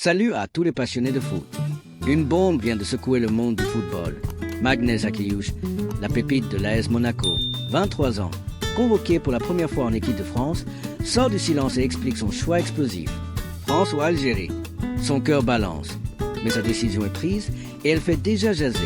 Salut à tous les passionnés de foot. Une bombe vient de secouer le monde du football. Magnès Akliouche, la pépite de l'AS Monaco, 23 ans, convoqué pour la première fois en équipe de France, sort du silence et explique son choix explosif. France ou Algérie? Son cœur balance, mais sa décision est prise et elle fait déjà jaser.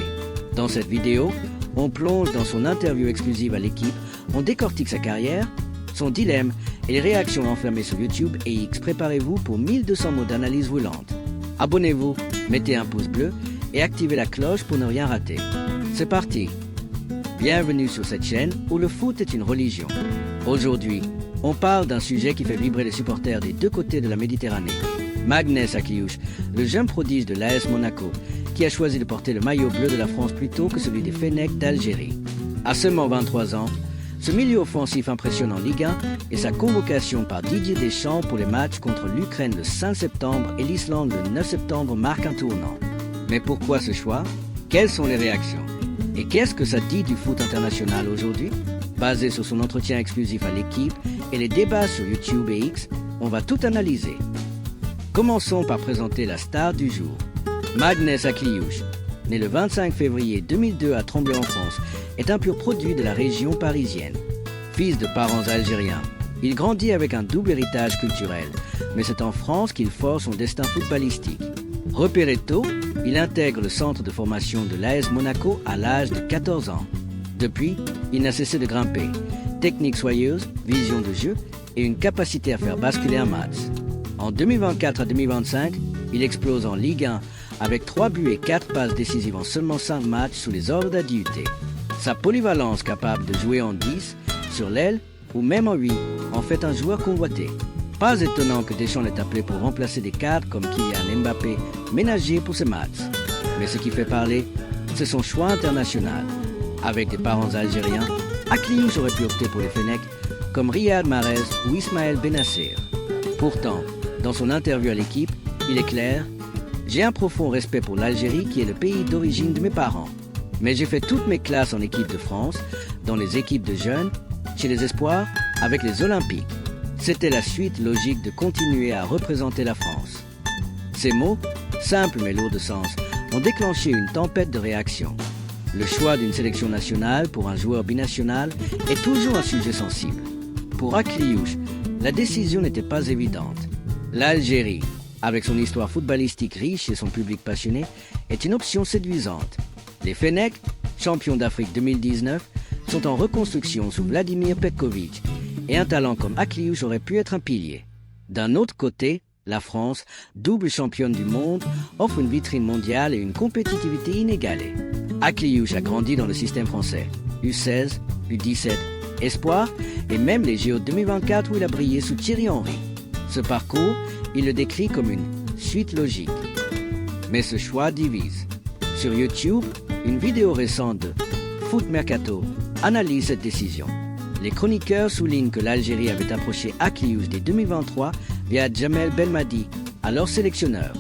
Dans cette vidéo, on plonge dans son interview exclusive à l'équipe, on décortique sa carrière, son dilemme et les réactions enflammées sur YouTube et X. Préparez-vous pour 1200 mots d'analyse roulante. Abonnez-vous, mettez un pouce bleu et activez la cloche pour ne rien rater. C'est parti. Bienvenue sur cette chaîne où le foot est une religion. Aujourd'hui, on parle d'un sujet qui fait vibrer les supporters des deux côtés de la Méditerranée. Magnès Akliouche, le jeune prodige de l'AS Monaco, qui a choisi de porter le maillot bleu de la France plutôt que celui des Fennecs d'Algérie. À seulement 23 ans, ce milieu offensif impressionne en Ligue 1 et sa convocation par Didier Deschamps pour les matchs contre l'Ukraine le 5 septembre et l'Islande le 9 septembre marque un tournant. Mais pourquoi ce choix? Quelles sont les réactions? Et qu'est-ce que ça dit du foot international aujourd'hui? Basé sur son entretien exclusif à l'équipe et les débats sur YouTube et X, on va tout analyser. Commençons par présenter la star du jour. Magnès Akliouche, né le 25 février 2002 à Tremblay en France, est un pur produit de la région parisienne. Fils de parents algériens, il grandit avec un double héritage culturel, mais c'est en France qu'il forge son destin footballistique. Repéré tôt, il intègre le centre de formation de l'AS Monaco à l'âge de 14 ans. Depuis, il n'a cessé de grimper. Technique soyeuse, vision de jeu et une capacité à faire basculer un match. En 2024 à 2025, il explose en Ligue 1 avec 3 buts et 4 passes décisives en seulement 5 matchs sous les ordres d'ADUT. Sa polyvalence capable de jouer en 10, sur l'aile ou même en 8 en fait un joueur convoité. Pas étonnant que Deschamps l'ait appelé pour remplacer des cadres comme Kylian Mbappé, ménagés pour ces matchs. Mais ce qui fait parler, c'est son choix international. Avec des parents algériens, Akliouche aurait pu opter pour les Fennecs comme Riyad Mahrez ou Ismaël Bennacer. Pourtant, dans son interview à l'équipe, il est clair: j'ai un profond respect pour l'Algérie qui est le pays d'origine de mes parents. Mais j'ai fait toutes mes classes en équipe de France, dans les équipes de jeunes, chez les espoirs, avec les Olympiques. C'était la suite logique de continuer à représenter la France. Ces mots, simples mais lourds de sens, ont déclenché une tempête de réactions. Le choix d'une sélection nationale pour un joueur binational est toujours un sujet sensible. Pour Akliouche, la décision n'était pas évidente. L'Algérie, avec son histoire footballistique riche et son public passionné, est une option séduisante. Les Fennecs, champions d'Afrique 2019, sont en reconstruction sous Vladimir Petkovic et un talent comme Akliouche aurait pu être un pilier. D'un autre côté, la France, double championne du monde, offre une vitrine mondiale et une compétitivité inégalée. Akliouche a grandi dans le système français, U16, U17, Espoir et même les JO 2024 où il a brillé sous Thierry Henry. Ce parcours, il le décrit comme une suite logique. Mais ce choix divise. Sur YouTube, une vidéo récente de Foot Mercato analyse cette décision. Les chroniqueurs soulignent que l'Algérie avait approché Akliouche dès 2023 via Djamel Belmadi, alors sélectionneur.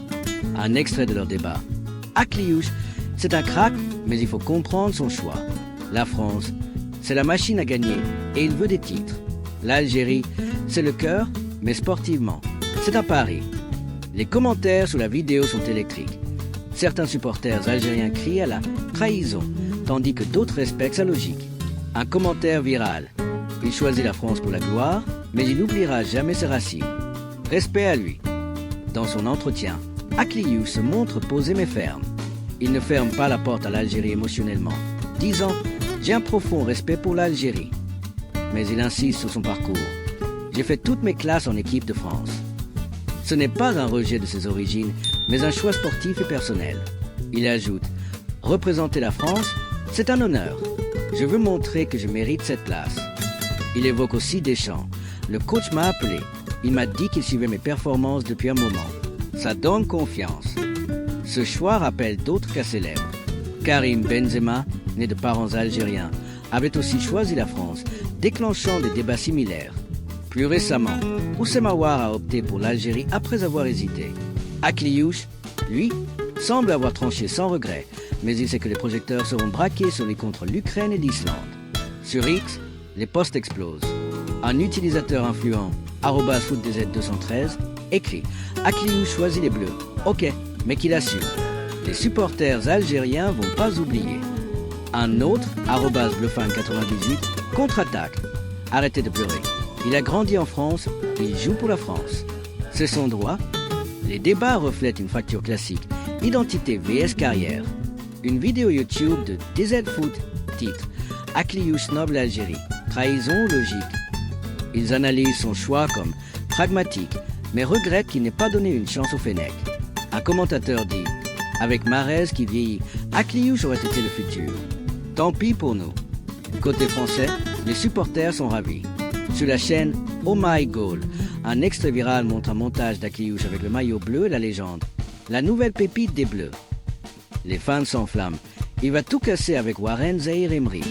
Un extrait de leur débat. Akliouche, c'est un crack, mais il faut comprendre son choix. La France, c'est la machine à gagner et il veut des titres. L'Algérie, c'est le cœur, mais sportivement, c'est un pari. Les commentaires sous la vidéo sont électriques. Certains supporters algériens crient à la trahison, tandis que d'autres respectent sa logique. Un commentaire viral. Il choisit la France pour la gloire, mais il n'oubliera jamais ses racines. Respect à lui. Dans son entretien, Akliouche se montre posé mais ferme. Il ne ferme pas la porte à l'Algérie émotionnellement, disant « J'ai un profond respect pour l'Algérie ». Mais il insiste sur son parcours. « J'ai fait toutes mes classes en équipe de France ». Ce n'est pas un rejet de ses origines, mais un choix sportif et personnel. Il ajoute « Représenter la France, c'est un honneur. Je veux montrer que je mérite cette place ». Il évoque aussi Deschamps. « Le coach m'a appelé. Il m'a dit qu'il suivait mes performances depuis un moment. Ça donne confiance ». Ce choix rappelle d'autres cas célèbres. Karim Benzema, né de parents algériens, avait aussi choisi la France, déclenchant des débats similaires. Plus récemment, Oussema Aouar a opté pour l'Algérie après avoir hésité. Akliouche, lui, semble avoir tranché sans regret, mais il sait que les projecteurs seront braqués sur les contre l'Ukraine et l'Islande. Sur X, les posts explosent. Un utilisateur influent, @footdz213, écrit « Akliouche choisit les Bleus ». Ok, mais qu'il assume. Les supporters algériens vont pas oublier. Un autre, @bleuFan98, contre-attaque. Arrêtez de pleurer. Il a grandi en France, il joue pour la France. C'est son droit. Les débats reflètent une fracture classique. Identité vs carrière. Une vidéo YouTube de DZ Foot, titre « Akliouche snob l'Algérie, trahison logique ». Ils analysent son choix comme pragmatique, mais regrettent qu'il n'ait pas donné une chance au Fennec. Un commentateur dit « Avec Mahrez qui vieillit, Akliouche aurait été le futur. Tant pis pour nous ». Côté français, les supporters sont ravis. Sur la chaîne Oh My Goal, un extrait viral montre un montage d'Akliouche avec le maillot bleu et la légende « La nouvelle pépite des Bleus ». Les fans s'enflamment. Il va tout casser avec Warren Zaïre-Emery.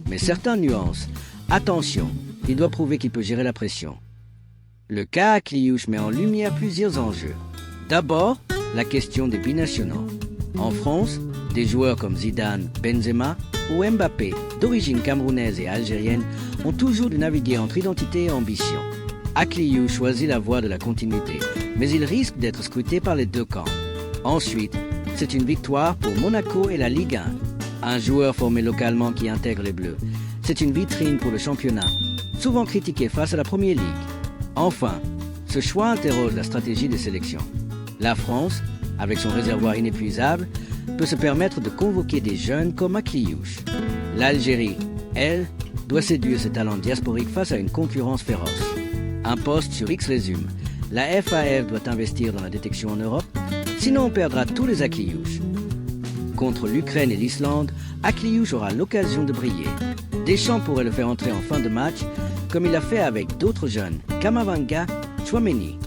Mais certains nuances. Attention, il doit prouver qu'il peut gérer la pression. Le cas Akliouche met en lumière plusieurs enjeux. D'abord, la question des binationaux. En France, des joueurs comme Zidane, Benzema ou Mbappé, d'origine camerounaise et algérienne, ont toujours dû naviguer entre identité et ambition. Akliouche choisit la voie de la continuité, mais il risque d'être scruté par les deux camps. Ensuite, c'est une victoire pour Monaco et la Ligue 1. Un joueur formé localement qui intègre les Bleus. C'est une vitrine pour le championnat, souvent critiqué face à la Première Ligue. Enfin, ce choix interroge la stratégie des sélections. La France, avec son réservoir inépuisable, peut se permettre de convoquer des jeunes comme Akliouche. L'Algérie, elle, doit séduire ses talents diasporiques face à une concurrence féroce. Un post sur X résume. La FAF doit investir dans la détection en Europe, sinon on perdra tous les Akliouche. Contre l'Ukraine et l'Islande, Akliouche aura l'occasion de briller. Deschamps pourrait le faire entrer en fin de match, comme il a fait avec d'autres jeunes, Kamavinga, Tchouaméni.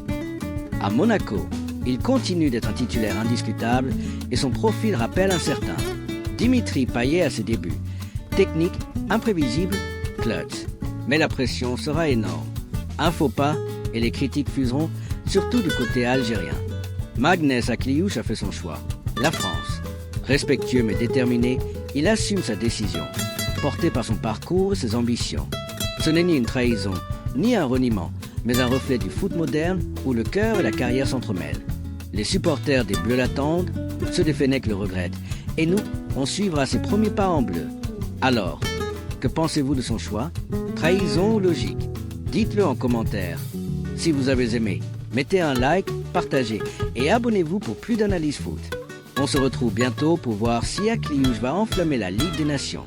À Monaco, il continue d'être un titulaire indiscutable et son profil rappelle un certain. Dimitri Payet à ses débuts. Technique, imprévisible, clutch. Mais la pression sera énorme. Un faux pas et les critiques fuseront, surtout du côté algérien. Magnès Akliouche a fait son choix. La France. Respectueux mais déterminé, il assume sa décision, porté par son parcours et ses ambitions. Ce n'est ni une trahison, ni un reniement, mais un reflet du foot moderne où le cœur et la carrière s'entremêlent. Les supporters des Bleus l'attendent, ceux des Fennecs le regrettent, et nous, on suivra ses premiers pas en bleu. Alors, que pensez-vous de son choix? Trahison ou logique? Dites-le en commentaire. Si vous avez aimé, mettez un like, partagez et abonnez-vous pour plus d'analyses foot. On se retrouve bientôt pour voir si Akliouche va enflammer la Ligue des Nations.